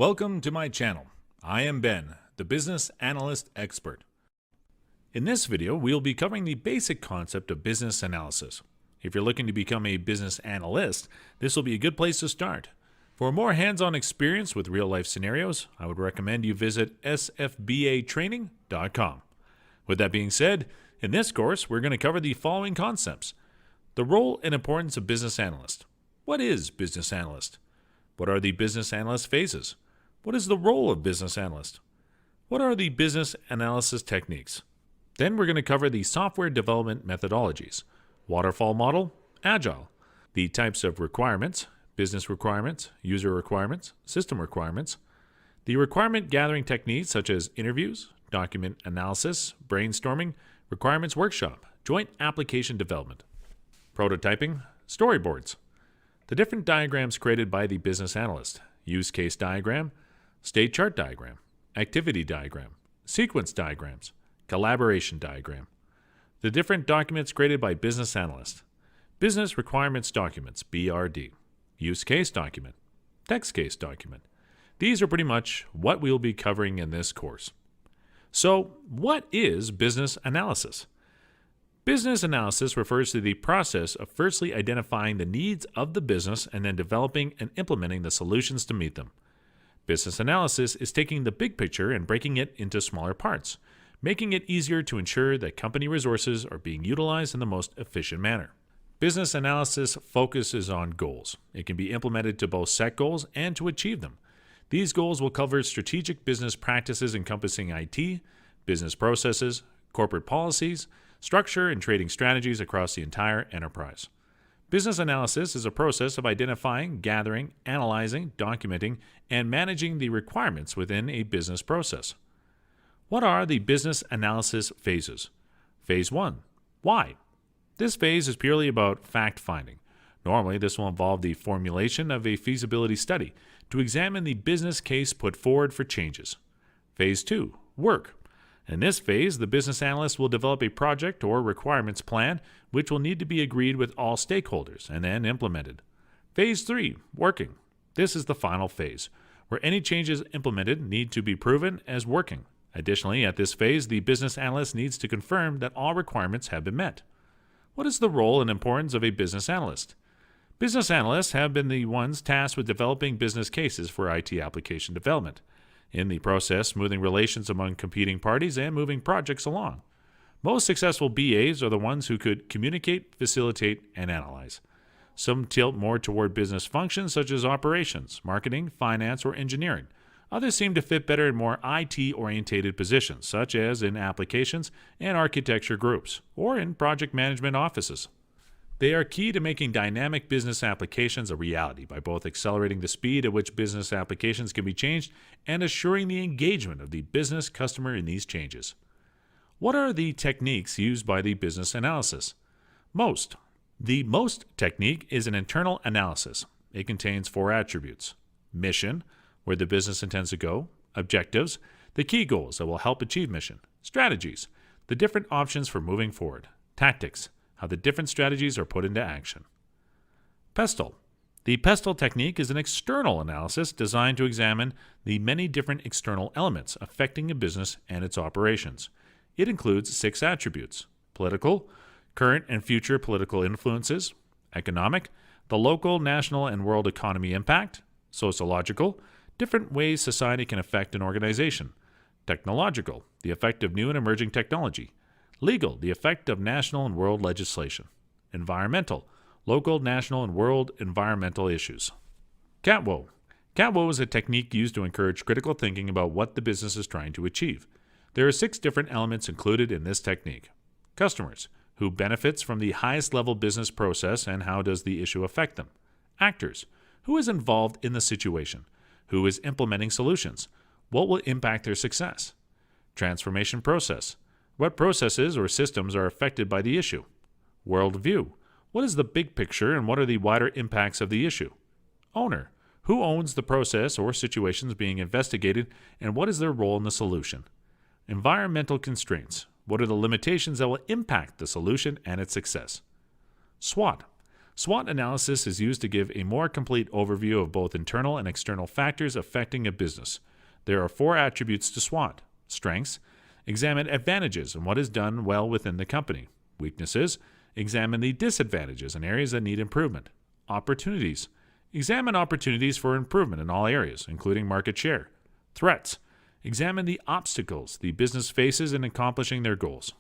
Welcome to my channel. I am Ben, the business analyst expert. In this video, we'll be covering the basic concept of business analysis. If you're looking to become a business analyst, this will be a good place to start. For more hands-on experience with real-life scenarios, I would recommend you visit sfbatraining.com. With that being said, in this course, we're going to cover the following concepts. The role and importance of business analyst. What is business analyst? What are the business analyst phases? What is the role of business analyst? What are the business analysis techniques? Then we're going to cover the software development methodologies, Waterfall Model Agile, the types of requirements, business requirements, user requirements, system requirements, the requirement gathering techniques such as interviews, document analysis, brainstorming, requirements workshop, joint application development, prototyping, storyboards, the different diagrams created by the business analyst, use case diagram, state chart diagram, activity diagram, sequence diagrams, collaboration diagram, the different documents created by business analyst, business requirements documents, BRD, use case document, text case document. These are pretty much what we'll be covering in this course. So, what is business analysis? Business analysis refers to the process of firstly identifying the needs of the business and then developing and implementing the solutions to meet them. Business analysis is taking the big picture and breaking it into smaller parts, making it easier to ensure that company resources are being utilized in the most efficient manner. Business analysis focuses on goals. It can be implemented to both set goals and to achieve them. These goals will cover strategic business practices encompassing IT, business processes, corporate policies, structure, and trading strategies across the entire enterprise. Business analysis is a process of identifying, gathering, analyzing, documenting, and managing the requirements within a business process. What are the business analysis phases? Phase 1. Why? This phase is purely about fact-finding. Normally, this will involve the formulation of a feasibility study to examine the business case put forward for changes. Phase 2. Work. In this phase, the business analyst will develop a project or requirements plan which will need to be agreed with all stakeholders and then implemented. Phase 3. Working. This is the final phase, where any changes implemented need to be proven as working. Additionally, at this phase, the business analyst needs to confirm that all requirements have been met. What is the role and importance of a business analyst? Business analysts have been the ones tasked with developing business cases for IT application development. In the process, smoothing relations among competing parties and moving projects along. Most successful BAs are the ones who could communicate, facilitate, and analyze. Some tilt more toward business functions such as operations, marketing, finance, or engineering. Others seem to fit better in more IT-orientated positions, such as in applications and architecture groups, or in project management offices. They are key to making dynamic business applications a reality by both accelerating the speed at which business applications can be changed and assuring the engagement of the business customer in these changes. What are the techniques used by the business analysis? MOST. The MOST technique is an internal analysis. It contains 4 attributes: mission, where the business intends to go; objectives, the key goals that will help achieve mission; strategies, the different options for moving forward; tactics, how the different strategies are put into action. PESTLE. The PESTLE technique is an external analysis designed to examine the many different external elements affecting a business and its operations. It includes 6 attributes: political, current and future political influences; economic, the local, national, and world economy impact; sociological, different ways society can affect an organization; technological, the effect of new and emerging technology; legal, the effect of national and world legislation; environmental, local, national, and world environmental issues. CATWO. CATWO is a technique used to encourage critical thinking about what the business is trying to achieve. There are 6 different elements included in this technique. Customers. Who benefits from the highest level business process and how does the issue affect them? Actors. Who is involved in the situation? Who is implementing solutions? What will impact their success? Transformation process. What processes or systems are affected by the issue? Worldview. What is the big picture and what are the wider impacts of the issue? Owner. Who owns the process or situations being investigated and what is their role in the solution? Environmental constraints. What are the limitations that will impact the solution and its success? SWOT. SWOT analysis is used to give a more complete overview of both internal and external factors affecting a business. There are 4 attributes to SWOT. Strengths: examine advantages and what is done well within the company. Weaknesses: examine the disadvantages and areas that need improvement. Opportunities: examine opportunities for improvement in all areas, including market share. Threats: examine the obstacles the business faces in accomplishing their goals.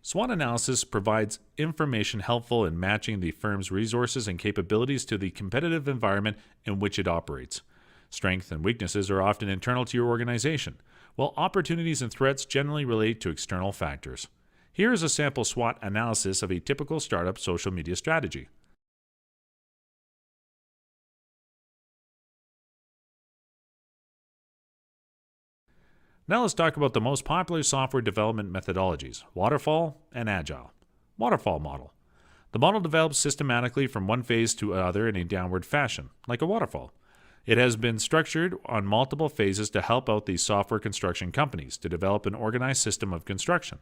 SWOT analysis provides information helpful in matching the firm's resources and capabilities to the competitive environment in which it operates. Strengths and weaknesses are often internal to your organization, while opportunities and threats generally relate to external factors. Here is a sample SWOT analysis of a typical startup social media strategy. Now let's talk about the most popular software development methodologies, Waterfall and Agile. Waterfall model. The model develops systematically from one phase to another in a downward fashion, like a waterfall. It has been structured on multiple phases to help out the software construction companies to develop an organized system of construction.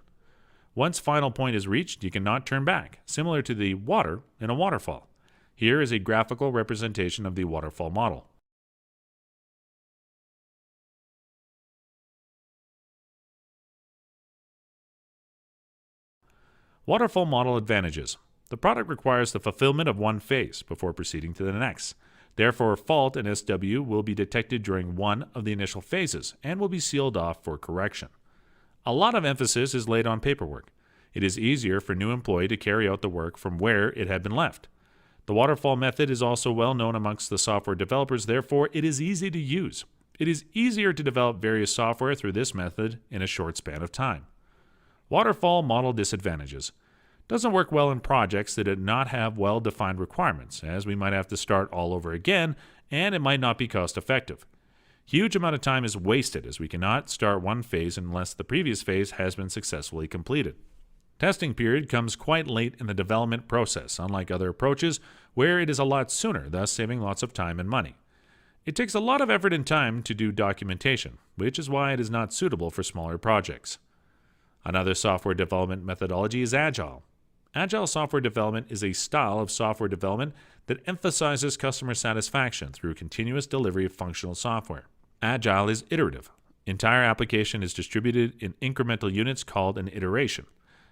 Once final point is reached, you cannot turn back, similar to the water in a waterfall. Here is a graphical representation of the waterfall model. Waterfall model advantages. The product requires the fulfillment of one phase before proceeding to the next. Therefore, fault in SW will be detected during one of the initial phases and will be sealed off for correction. A lot of emphasis is laid on paperwork. It is easier for new employee to carry out the work from where it had been left. The waterfall method is also well known amongst the software developers, therefore it is easy to use. It is easier to develop various software through this method in a short span of time. Waterfall model disadvantages. Doesn't work well in projects that do not have well-defined requirements, as we might have to start all over again, and it might not be cost-effective. Huge amount of time is wasted, as we cannot start one phase unless the previous phase has been successfully completed. Testing period comes quite late in the development process, unlike other approaches where it is a lot sooner, thus saving lots of time and money. It takes a lot of effort and time to do documentation, which is why it is not suitable for smaller projects. Another software development methodology is Agile. Agile software development is a style of software development that emphasizes customer satisfaction through continuous delivery of functional software. Agile is iterative. Entire application is distributed in incremental units called an iteration.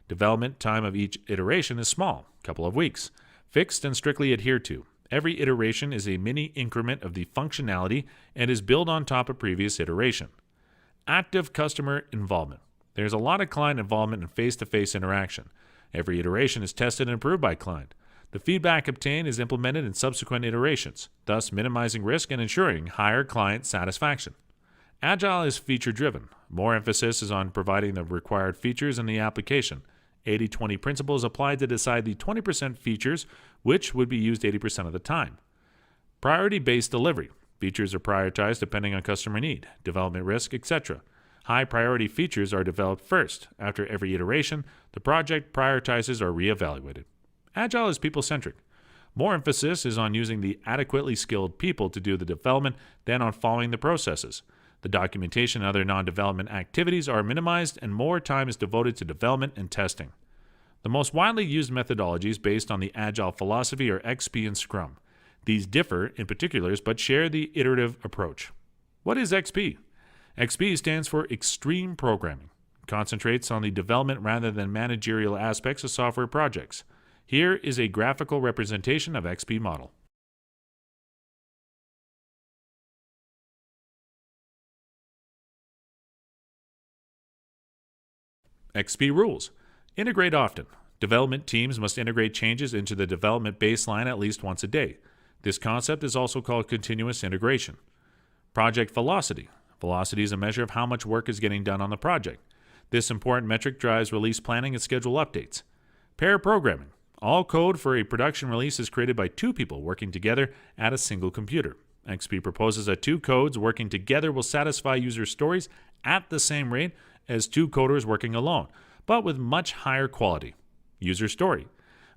Development time of each iteration is small, a couple of weeks, fixed and strictly adhered to. Every iteration is a mini increment of the functionality and is built on top of previous iteration. Active customer involvement. There's a lot of client involvement and face-to-face interaction. Every iteration is tested and approved by client. The feedback obtained is implemented in subsequent iterations, thus minimizing risk and ensuring higher client satisfaction. Agile is feature-driven. More emphasis is on providing the required features in the application. 80-20 principle is applied to decide the 20% features which would be used 80% of the time. Priority-based delivery. Features are prioritized depending on customer need, development risk, etc. High-priority features are developed first. After every iteration, the project prioritizes are re-evaluated. Agile is people-centric. More emphasis is on using the adequately skilled people to do the development than on following the processes. The documentation and other non-development activities are minimized and more time is devoted to development and testing. The most widely used methodologies based on the Agile philosophy are XP and Scrum. These differ in particulars but share the iterative approach. What is XP? XP stands for Extreme Programming. It concentrates on the development rather than managerial aspects of software projects. Here is a graphical representation of XP model. XP rules. Integrate often. Development teams must integrate changes into the development baseline at least once a day. This concept is also called continuous integration. Project velocity. Velocity is a measure of how much work is getting done on the project. This important metric drives release planning and schedule updates. Pair programming. All code for a production release is created by 2 people working together at a single computer. XP proposes that 2 codes working together will satisfy user stories at the same rate as 2 coders working alone, but with much higher quality. User story.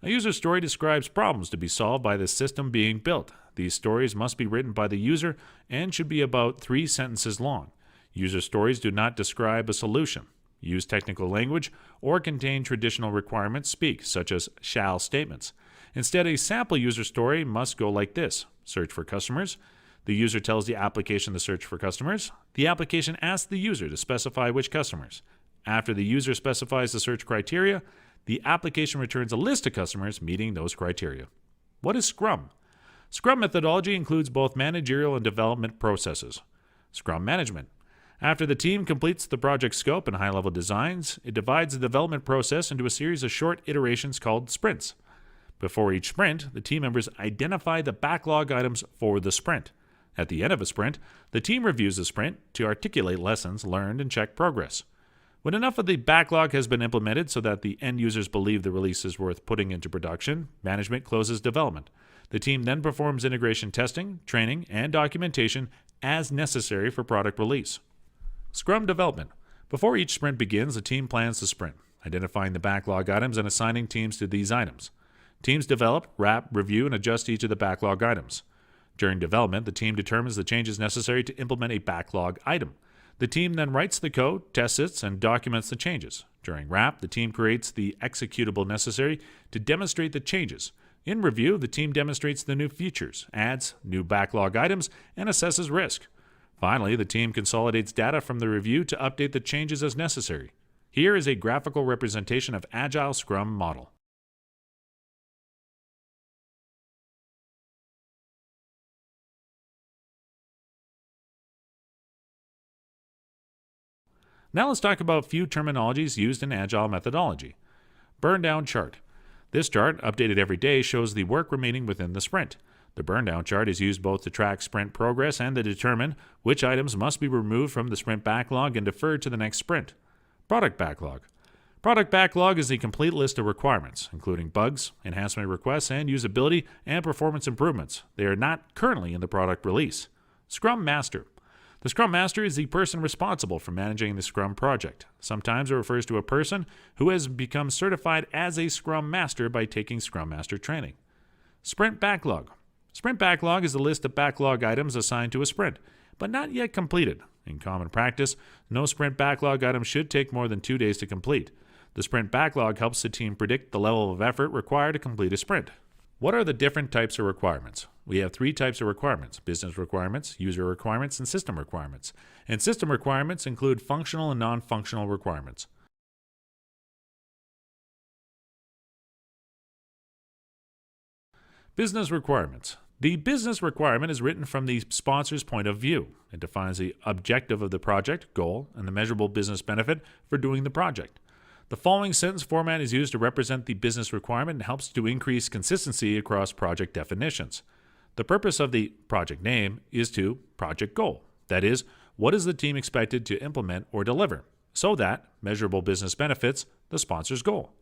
A user story describes problems to be solved by the system being built. These stories must be written by the user and should be about 3 sentences long. User stories do not describe a solution. use technical language, or contain traditional requirements speak, such as shall statements. Instead, a sample user story must go like this. Search for customers. The user tells the application to search for customers. The application asks the user to specify which customers. After the user specifies the search criteria, the application returns a list of customers meeting those criteria. What is Scrum? Scrum methodology includes both managerial and development processes. Scrum management. After the team completes the project scope and high-level designs, it divides the development process into a series of short iterations called sprints. Before each sprint, the team members identify the backlog items for the sprint. At the end of a sprint, the team reviews the sprint to articulate lessons learned and check progress. When enough of the backlog has been implemented so that the end users believe the release is worth putting into production, management closes development. The team then performs integration testing, training, and documentation as necessary for product release. Scrum development. Before each sprint begins, the team plans the sprint, identifying the backlog items and assigning teams to these items. Teams develop, wrap, review, and adjust each of the backlog items. During development, the team determines the changes necessary to implement a backlog item. The team then writes the code, tests it, and documents the changes. During wrap, the team creates the executable necessary to demonstrate the changes. In review, the team demonstrates the new features, adds new backlog items, and assesses risk. Finally, the team consolidates data from the review to update the changes as necessary. Here is a graphical representation of Agile Scrum model. Now let's talk about a few terminologies used in Agile methodology. Burn down chart. This chart, updated every day, shows the work remaining within the sprint. The burn down chart is used both to track sprint progress and to determine which items must be removed from the sprint backlog and deferred to the next sprint. Product backlog. Product backlog is the complete list of requirements, including bugs, enhancement requests, and usability and performance improvements. They are not currently in the product release. Scrum Master. The Scrum Master is the person responsible for managing the Scrum project. Sometimes it refers to a person who has become certified as a Scrum Master by taking Scrum Master training. Sprint backlog. Sprint backlog is the list of backlog items assigned to a sprint, but not yet completed. In common practice, no sprint backlog item should take more than 2 days to complete. The sprint backlog helps the team predict the level of effort required to complete a sprint. What are the different types of requirements? We have 3 types of requirements: business requirements, user requirements, and system requirements. And system requirements include functional and non-functional requirements. Business requirements. The business requirement is written from the sponsor's point of view. It defines the objective of the project, goal, and the measurable business benefit for doing the project. The following sentence format is used to represent the business requirement and helps to increase consistency across project definitions. The purpose of the project name is to project goal. That is, what is the team expected to implement or deliver, so that measurable business benefits the sponsor's goal.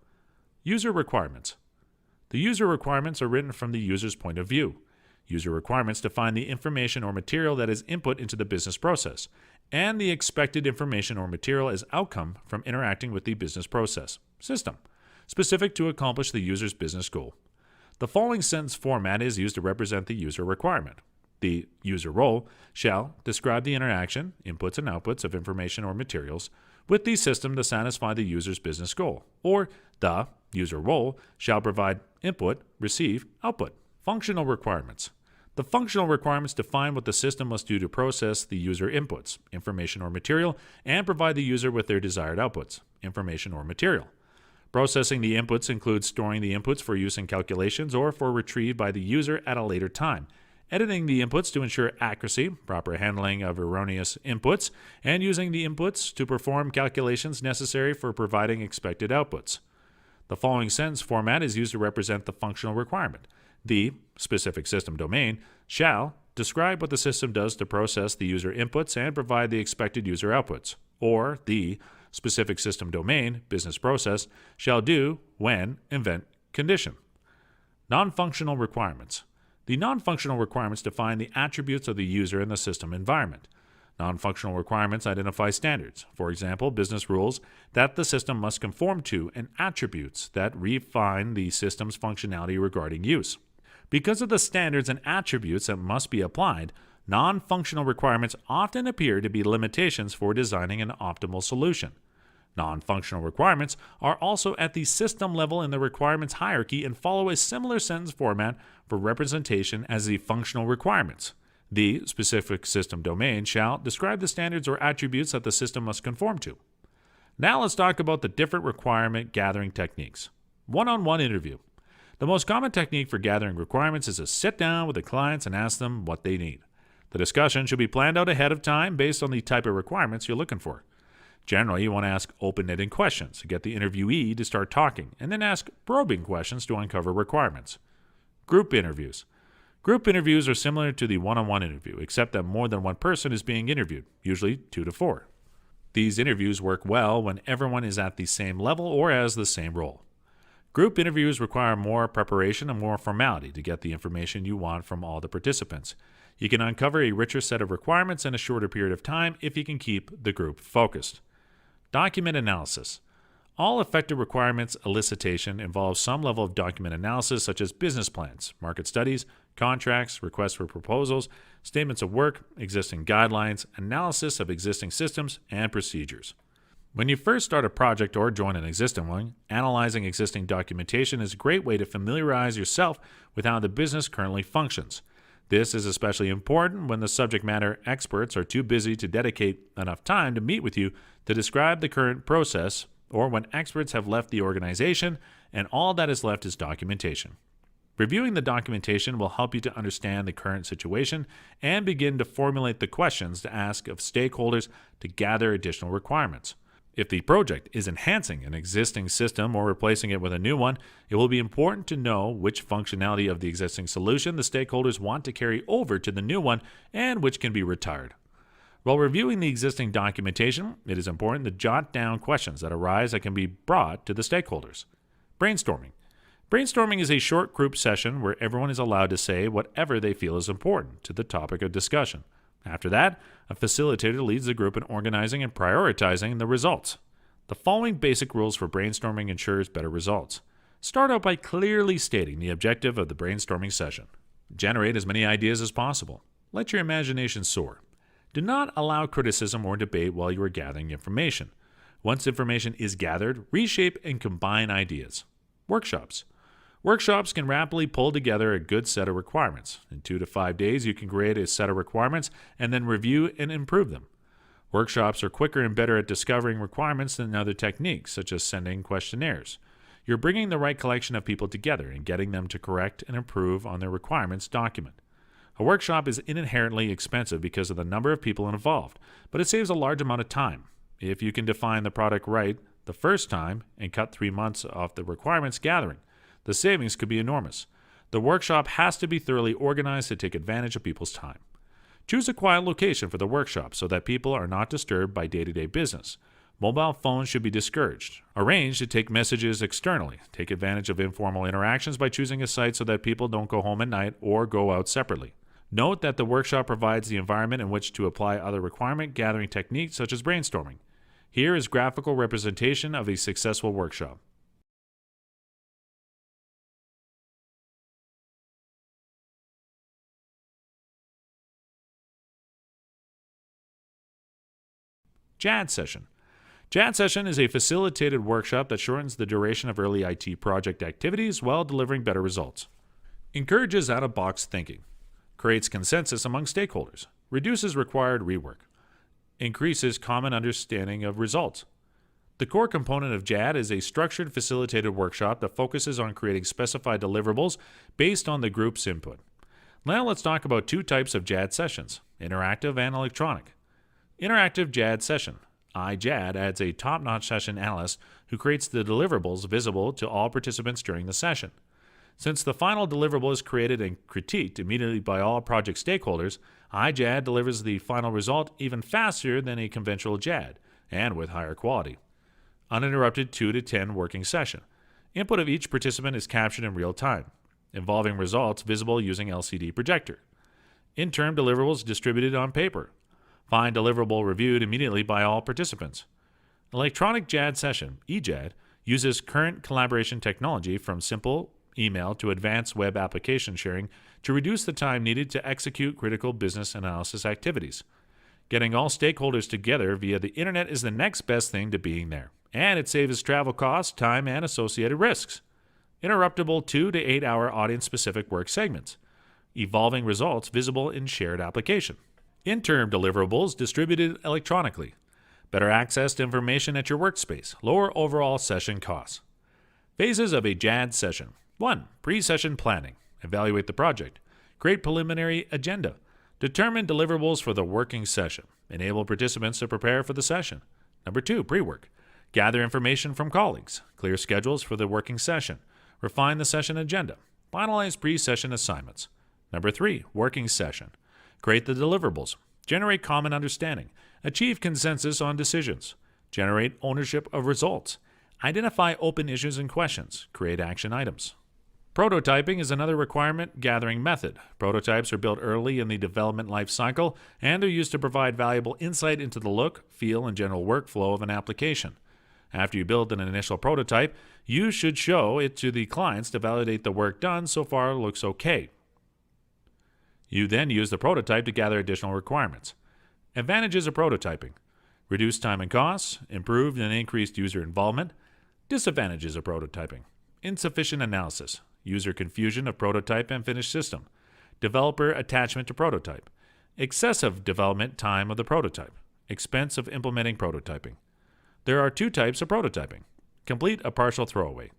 User requirements. The user requirements are written from the user's point of view. User requirements define the information or material that is input into the business process, and the expected information or material as outcome from interacting with the business process system, specific to accomplish the user's business goal. The following sentence format is used to represent the user requirement. The user role shall describe the interaction, inputs and outputs of information or materials with the system to satisfy the user's business goal, or the user role shall provide input, receive, output. Functional requirements. The functional requirements define what the system must do to process the user inputs, information or material, and provide the user with their desired outputs, information or material. Processing the inputs includes storing the inputs for use in calculations or for retrieve by the user at a later time, editing the inputs to ensure accuracy, proper handling of erroneous inputs, and using the inputs to perform calculations necessary for providing expected outputs. The following sentence format is used to represent the functional requirement. The specific system domain shall describe what the system does to process the user inputs and provide the expected user outputs, or the specific system domain, business process, shall do when event condition. Non-functional requirements. The non-functional requirements define the attributes of the user in the system environment. Non-functional requirements identify standards, for example, business rules that the system must conform to and attributes that refine the system's functionality regarding use. Because of the standards and attributes that must be applied, non-functional requirements often appear to be limitations for designing an optimal solution. Non-functional requirements are also at the system level in the requirements hierarchy and follow a similar sentence format for representation as the functional requirements. The specific system domain shall describe the standards or attributes that the system must conform to. Now let's talk about the different requirement gathering techniques. One-on-one interview. The most common technique for gathering requirements is to sit down with the clients and ask them what they need. The discussion should be planned out ahead of time based on the type of requirements you're looking for. Generally, you want to ask open-ended questions to get the interviewee to start talking, and then ask probing questions to uncover requirements. Group interviews. Group interviews are similar to the one-on-one interview, except that more than one person is being interviewed, usually 2 to 4. These interviews work well when everyone is at the same level or has the same role. Group interviews require more preparation and more formality to get the information you want from all the participants. You can uncover a richer set of requirements in a shorter period of time if you can keep the group focused. Document analysis. All effective requirements elicitation involves some level of document analysis such as business plans, market studies, contracts, requests for proposals, statements of work, existing guidelines, analysis of existing systems, and procedures. When you first start a project or join an existing one, analyzing existing documentation is a great way to familiarize yourself with how the business currently functions. This is especially important when the subject matter experts are too busy to dedicate enough time to meet with you to describe the current process, or when experts have left the organization and all that is left is documentation. Reviewing the documentation will help you to understand the current situation and begin to formulate the questions to ask of stakeholders to gather additional requirements. If the project is enhancing an existing system or replacing it with a new one, it will be important to know which functionality of the existing solution the stakeholders want to carry over to the new one and which can be retired. While reviewing the existing documentation, it is important to jot down questions that arise that can be brought to the stakeholders. Brainstorming. Brainstorming is a short group session where everyone is allowed to say whatever they feel is important to the topic of discussion. After that, a facilitator leads the group in organizing and prioritizing the results. The following basic rules for brainstorming ensures better results. Start out by clearly stating the objective of the brainstorming session. Generate as many ideas as possible. Let your imagination soar. Do not allow criticism or debate while you are gathering information. Once information is gathered, reshape and combine ideas. Workshops. Workshops can rapidly pull together a good set of requirements. In 2 to 5 days, you can create a set of requirements and then review and improve them. Workshops are quicker and better at discovering requirements than other techniques, such as sending questionnaires. You're bringing the right collection of people together and getting them to correct and improve on their requirements document. A workshop is inherently expensive because of the number of people involved, but it saves a large amount of time. If you can define the product right the first time and cut 3 months off the requirements gathering, the savings could be enormous. The workshop has to be thoroughly organized to take advantage of people's time. Choose a quiet location for the workshop so that people are not disturbed by day-to-day business. Mobile phones should be discouraged. Arrange to take messages externally. Take advantage of informal interactions by choosing a site so that people don't go home at night or go out separately. Note that the workshop provides the environment in which to apply other requirement gathering techniques such as brainstorming. Here is graphical representation of a successful workshop. JAD session. JAD session is a facilitated workshop that shortens the duration of early IT project activities while delivering better results. Encourages out-of-box thinking. Creates consensus among stakeholders. Reduces required rework. Increases common understanding of results. The core component of JAD is a structured facilitated workshop that focuses on creating specified deliverables based on the group's input. Now let's talk about 2 types of JAD sessions, interactive and electronic. Interactive JAD session. iJAD adds a top-notch session analyst who creates the deliverables visible to all participants during the session. Since the final deliverable is created and critiqued immediately by all project stakeholders, iJAD delivers the final result even faster than a conventional JAD, and with higher quality. Uninterrupted 2 to 10 working session. Input of each participant is captured in real time, involving results visible using LCD projector. Interim deliverables distributed on paper. Find deliverable reviewed immediately by all participants. Electronic JAD session, eJAD, uses current collaboration technology from simple email to advanced web application sharing to reduce the time needed to execute critical business analysis activities. Getting all stakeholders together via the internet is the next best thing to being there. and it saves travel costs, time, and associated risks. Interruptible 2 to 8 hour audience-specific work segments. Evolving results visible in shared application. Interim deliverables distributed electronically. Better access to information at your workspace. Lower overall session costs. Phases of a JAD session. 1. Pre-session planning. Evaluate the project. Create preliminary agenda. Determine deliverables for the working session. Enable participants to prepare for the session. Number 2. Pre-work. Gather information from colleagues. Clear schedules for the working session. Refine the session agenda. Finalize pre-session assignments. Number 3. Working session. Create the deliverables. Generate common understanding. Achieve consensus on decisions. Generate ownership of results. Identify open issues and questions. Create action items. Prototyping is another requirement gathering method. Prototypes are built early in the development life cycle, and they're used to provide valuable insight into the look, feel, and general workflow of an application. After you build an initial prototype, you should show it to the clients to validate the work done so far looks okay. You then use the prototype to gather additional requirements. Advantages of prototyping: reduced time and costs, improved and increased user involvement. Disadvantages of prototyping: insufficient analysis, user confusion of prototype and finished system, developer attachment to prototype, excessive development time of the prototype, expense of implementing prototyping. There are 2 types of prototyping. Complete a partial throwaway.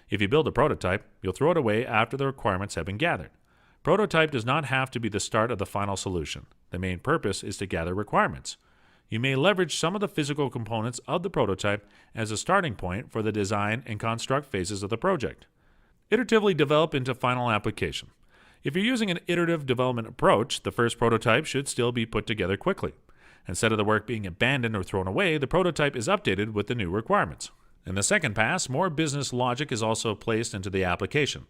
If you build a prototype, you'll throw it away after the requirements have been gathered. Prototype does not have to be the start of the final solution. The main purpose is to gather requirements. You may leverage some of the physical components of the prototype as a starting point for the design and construct phases of the project. Iteratively develop into final application. If you're using an iterative development approach, the first prototype should still be put together quickly. Instead of the work being abandoned or thrown away, the prototype is updated with the new requirements. In the second pass, more business logic is also placed into the application.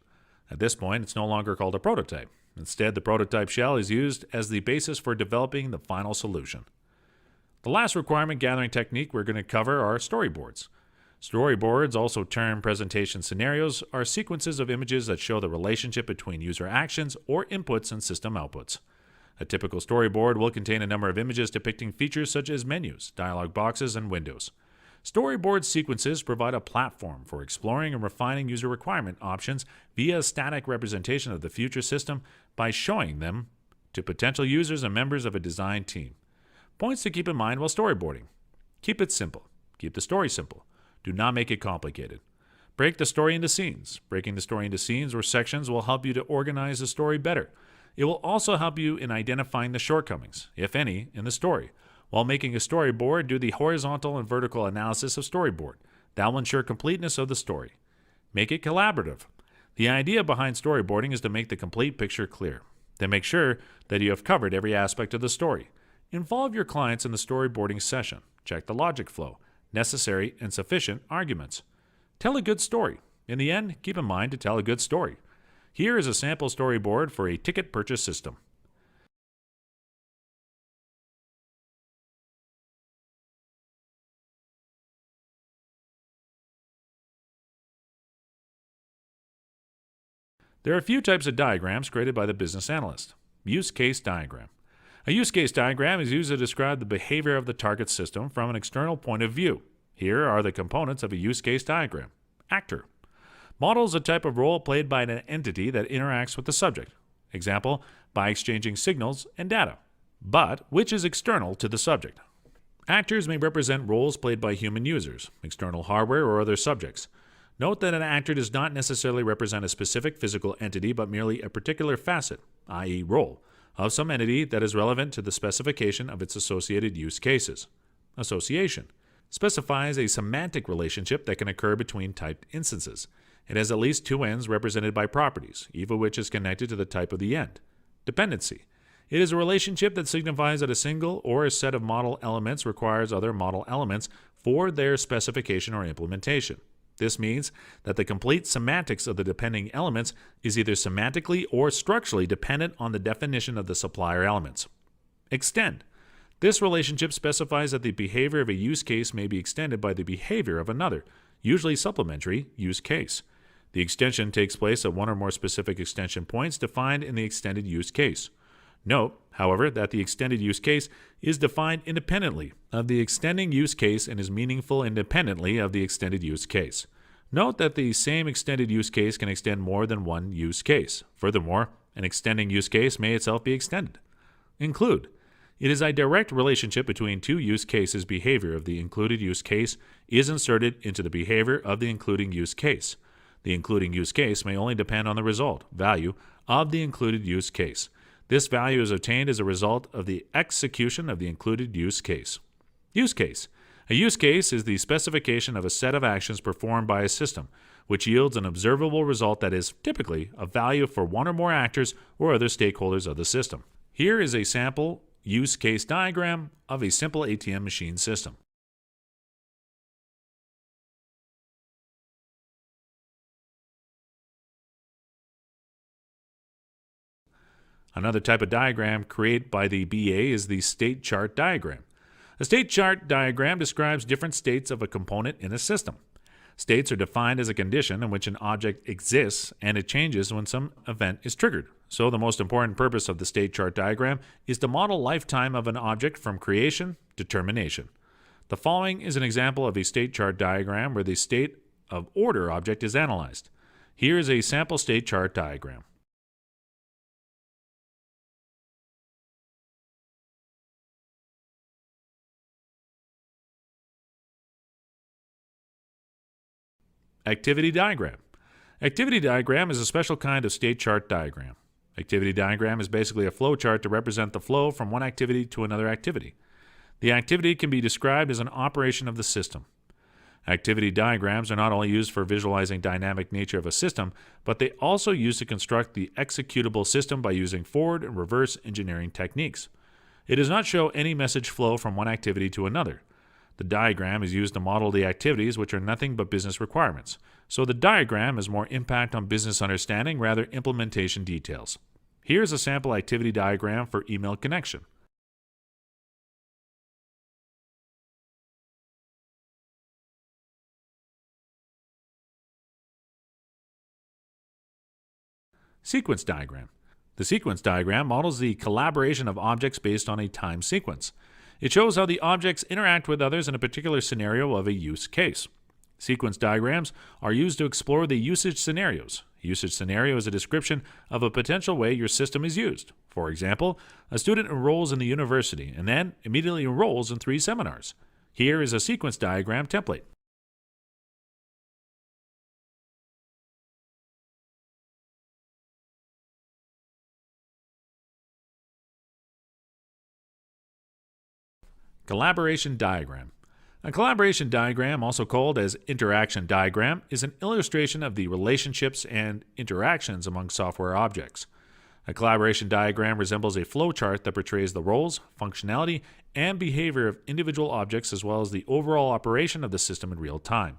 At this point, it's no longer called a prototype. Instead, the prototype shell is used as the basis for developing the final solution. The last requirement gathering technique we're going to cover are storyboards. Storyboards, also termed presentation scenarios, are sequences of images that show the relationship between user actions or inputs and system outputs. A typical storyboard will contain a number of images depicting features such as menus, dialog boxes, and windows. Storyboard sequences provide a platform for exploring and refining user requirement options via a static representation of the future system by showing them to potential users and members of a design team. Points to keep in mind while storyboarding: keep it simple. Keep the story simple. Do not make it complicated. Break the story into scenes. Breaking the story into scenes or sections will help you to organize the story better. It will also help you in identifying the shortcomings, if any, in the story. While making a storyboard, do the horizontal and vertical analysis of storyboard. That will ensure completeness of the story. Make it collaborative. The idea behind storyboarding is to make the complete picture clear. Then make sure that you have covered every aspect of the story. Involve your clients in the storyboarding session. Check the logic flow, necessary and sufficient arguments. Tell a good story. In the end, keep in mind to tell a good story. Here is a sample storyboard for a ticket purchase system. There are a few types of diagrams created by the business analyst. Use case diagram. A use case diagram is used to describe the behavior of the target system from an external point of view. Here are the components of a use case diagram. Actor. Models a type of role played by an entity that interacts with the subject. Example, by exchanging signals and data, but which is external to the subject. Actors may represent roles played by human users, external hardware, or other subjects. Note that an actor does not necessarily represent a specific physical entity, but merely a particular facet, i.e. role, of some entity that is relevant to the specification of its associated use cases. Association specifies a semantic relationship that can occur between typed instances. It has at least 2 ends represented by properties, each of which is connected to the type of the end. Dependency. It is a relationship that signifies that a single or a set of model elements requires other model elements for their specification or implementation. This means that the complete semantics of the depending elements is either semantically or structurally dependent on the definition of the supplier elements. Extend. This relationship specifies that the behavior of a use case may be extended by the behavior of another, usually supplementary, use case. The extension takes place at one or more specific extension points defined in the extended use case. Note, however, that the extended use case is defined independently of the extending use case and is meaningful independently of the extended use case. Note that the same extended use case can extend more than one use case. Furthermore, an extending use case may itself be extended. Include. It is a direct relationship between two use cases. Behavior of the included use case is inserted into the behavior of the including use case. The including use case may only depend on the result, value, of the included use case. This value is obtained as a result of the execution of the included use case. Use case. A use case is the specification of a set of actions performed by a system, which yields an observable result that is typically of value for one or more actors or other stakeholders of the system. Here is a sample use case diagram of a simple ATM machine system. Another type of diagram created by the BA is the state chart diagram. A state chart diagram describes different states of a component in a system. States are defined as a condition in which an object exists and it changes when some event is triggered. So the most important purpose of the state chart diagram is to model lifetime of an object from creation to termination. The following is an example of a state chart diagram where the state of order object is analyzed. Here is a sample state chart diagram. Activity diagram. Activity diagram is a special kind of state chart diagram. Activity diagram is basically a flow chart to represent the flow from one activity to another activity. The activity can be described as an operation of the system. Activity diagrams are not only used for visualizing dynamic nature of a system, but they also use to construct the executable system by using forward and reverse engineering techniques. It does not show any message flow from one activity to another. The diagram is used to model the activities which are nothing but business requirements. So the diagram has more impact on business understanding rather implementation details. Here's a sample activity diagram for email connection. Sequence diagram. The sequence diagram models the collaboration of objects based on a time sequence. It shows how the objects interact with others in a particular scenario of a use case. Sequence diagrams are used to explore the usage scenarios. A usage scenario is a description of a potential way your system is used. For example, a student enrolls in the university and then immediately enrolls in 3 seminars. Here is a sequence diagram template. Collaboration diagram. A collaboration diagram, also called as interaction diagram, is an illustration of the relationships and interactions among software objects. A collaboration diagram resembles a flow chart that portrays the roles, functionality, and behavior of individual objects as well as the overall operation of the system in real time.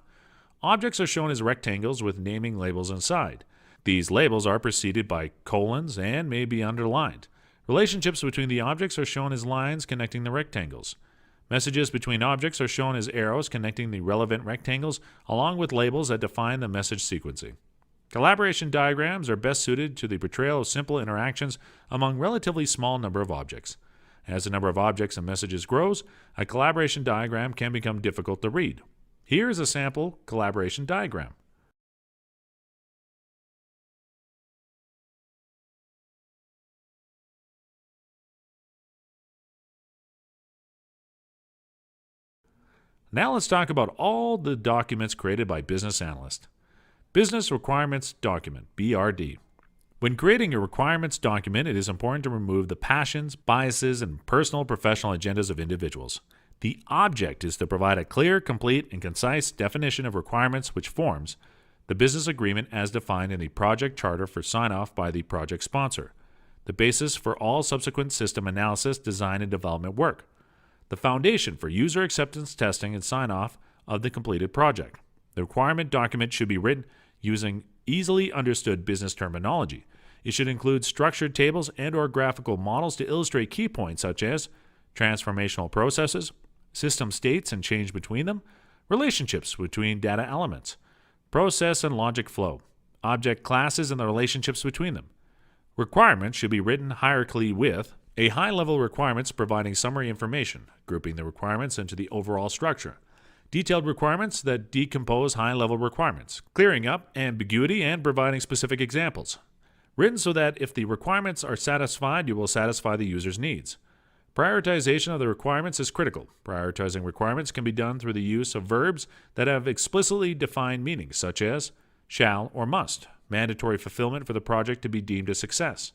Objects are shown as rectangles with naming labels inside. These labels are preceded by colons and may be underlined. Relationships between the objects are shown as lines connecting the rectangles. Messages between objects are shown as arrows connecting the relevant rectangles, along with labels that define the message sequencing. Collaboration diagrams are best suited to the portrayal of simple interactions among relatively small number of objects. As the number of objects and messages grows, a collaboration diagram can become difficult to read. Here is a sample collaboration diagram. Now let's talk about all the documents created by Business Analyst. Business Requirements Document, BRD. When creating a requirements document, it is important to remove the passions, biases, and personal professional agendas of individuals. The object is to provide a clear, complete, and concise definition of requirements which forms the business agreement as defined in the project charter for sign-off by the project sponsor, the basis for all subsequent system analysis, design, and development work, the foundation for user acceptance testing and sign-off of the completed project. The requirement document should be written using easily understood business terminology. It should include structured tables and/or graphical models to illustrate key points such as transformational processes, system states and change between them, relationships between data elements, process and logic flow, object classes and the relationships between them, Requirements should be written hierarchically with a high-level requirements providing summary information, grouping the requirements into the overall structure. Detailed requirements that decompose high-level requirements, clearing up ambiguity and providing specific examples. Written so that if the requirements are satisfied, you will satisfy the user's needs. Prioritization of the requirements is critical. Prioritizing requirements can be done through the use of verbs that have explicitly defined meanings, such as shall or must, mandatory fulfillment for the project to be deemed a success.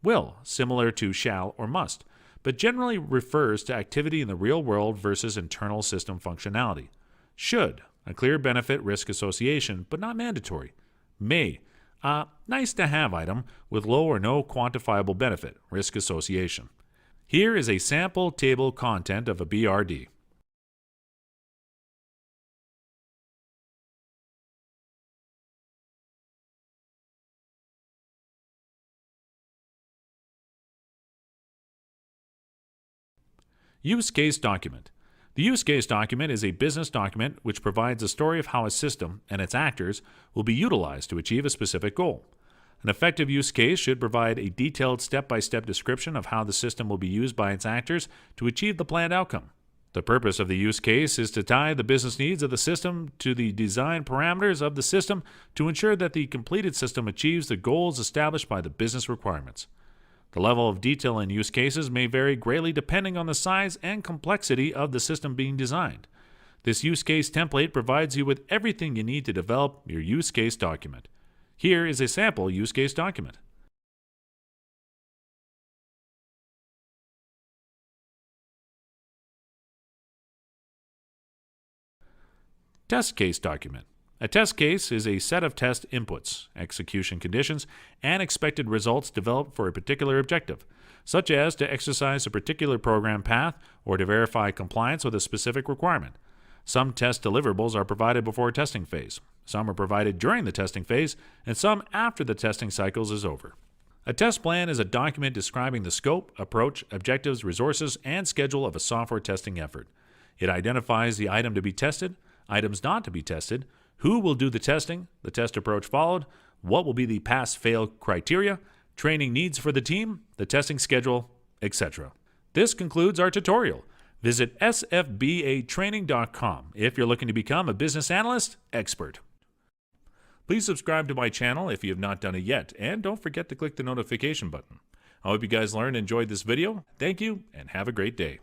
Will, similar to shall or must, but generally refers to activity in the real world versus internal system functionality. Should, a clear benefit-risk association, but not mandatory. May, a nice-to-have item with low or no quantifiable benefit, risk association. Here is a sample table content of a BRD. Use case document. The use case document is a business document which provides a story of how a system and its actors will be utilized to achieve a specific goal. An effective use case should provide a detailed step-by-step description of how the system will be used by its actors to achieve the planned outcome. The purpose of the use case is to tie the business needs of the system to the design parameters of the system to ensure that the completed system achieves the goals established by the business requirements. The level of detail in use cases may vary greatly depending on the size and complexity of the system being designed. This use case template provides you with everything you need to develop your use case document. Here is a sample use case document. Test case document. A test case is a set of test inputs, execution conditions, and expected results developed for a particular objective, such as to exercise a particular program path or to verify compliance with a specific requirement. Some test deliverables are provided before a testing phase, some are provided during the testing phase, and some after the testing cycles is over. A test plan is a document describing the scope, approach, objectives, resources, and schedule of a software testing effort. It identifies the item to be tested, items not to be tested, who will do the testing, the test approach followed, what will be the pass-fail criteria, training needs for the team, the testing schedule, etc. This concludes our tutorial. Visit sfbatraining.com if you're looking to become a business analyst expert. Please subscribe to my channel if you have not done it yet, and don't forget to click the notification button. I hope you guys learned and enjoyed this video. Thank you, and have a great day.